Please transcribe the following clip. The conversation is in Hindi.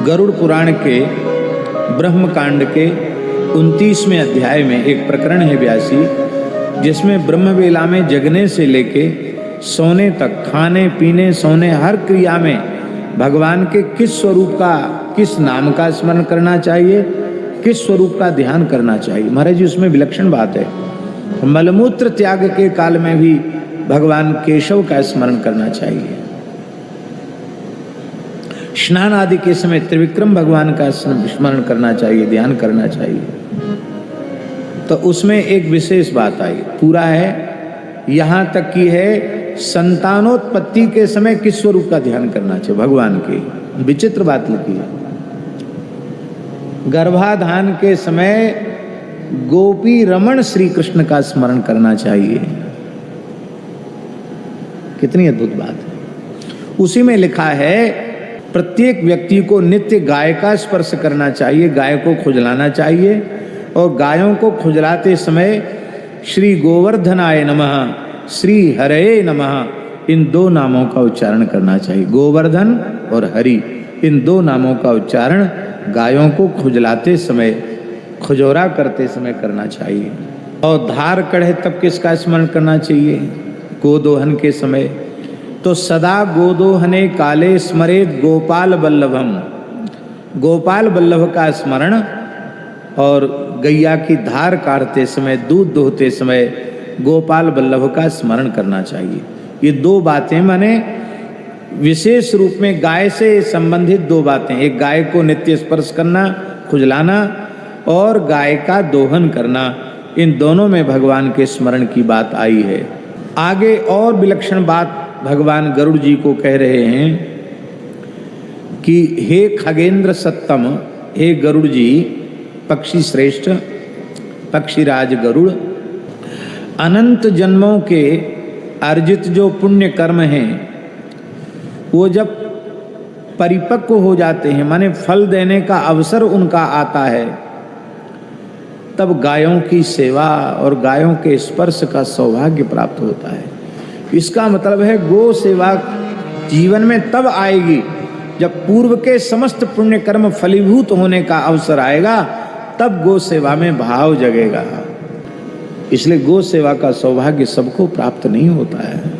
गरुड़ पुराण के ब्रह्मकांड के 29वें अध्याय में एक प्रकरण है 82, जिसमें ब्रह्मवेला में जगने से लेके सोने तक, खाने पीने सोने हर क्रिया में भगवान के किस स्वरूप का, किस नाम का स्मरण करना चाहिए, किस स्वरूप का ध्यान करना चाहिए। महाराज जी उसमें विलक्षण बात है। मलमूत्र त्याग के काल में भी भगवान केशव का स्मरण करना चाहिए। स्नान आदि के समय त्रिविक्रम भगवान का स्मरण करना चाहिए, ध्यान करना चाहिए। तो उसमें एक विशेष बात आई, पूरा है, यहां तक की है संतानोत्पत्ति के समय किस स्वरूप का ध्यान करना चाहिए भगवान की। विचित्र बात लिखी है। गर्भाधान के समय गोपी रमण श्री कृष्ण का स्मरण करना चाहिए। कितनी अद्भुत बात है। उसी में लिखा है प्रत्येक व्यक्ति को नित्य गाय का स्पर्श करना चाहिए, गाय को खुजलाना चाहिए, और गायों को खुजलाते समय श्री गोवर्धनाय नमः, श्री हरे नमः, इन दो नामों का उच्चारण करना चाहिए। गोवर्धन और हरि, इन दो नामों का उच्चारण गायों को खुजलाते समय, खुजोरा करते समय करना चाहिए। और धार कढ़े तब किसका स्मरण करना चाहिए? गोदोहन के समय। तो सदा गोदोहने काले स्मरेत गोपाल वल्लभम, गोपाल वल्लभ का स्मरण, और गैया की धार काटते समय, दूध दोहते समय गोपाल वल्लभ का स्मरण करना चाहिए। ये दो बातें माने विशेष रूप में गाय से संबंधित दो बातें, एक गाय को नित्य स्पर्श करना, खुजलाना, और गाय का दोहन करना, इन दोनों में भगवान के स्मरण की बात आई है। आगे और विलक्षण बात भगवान गरुड़ जी को कह रहे हैं कि हे खगेंद्र सत्तम, हे गरुड़ जी, पक्षी श्रेष्ठ, पक्षीराज गरुड़, अनंत जन्मों के अर्जित जो पुण्य कर्म हैं वो जब परिपक्व हो जाते हैं, माने फल देने का अवसर उनका आता है, तब गायों की सेवा और गायों के स्पर्श का सौभाग्य प्राप्त होता है। इसका मतलब है गो सेवा जीवन में तब आएगी जब पूर्व के समस्त पुण्य कर्म फलीभूत होने का अवसर आएगा, तब गो सेवा में भाव जगेगा। इसलिए गो सेवा का सौभाग्य सबको प्राप्त नहीं होता है।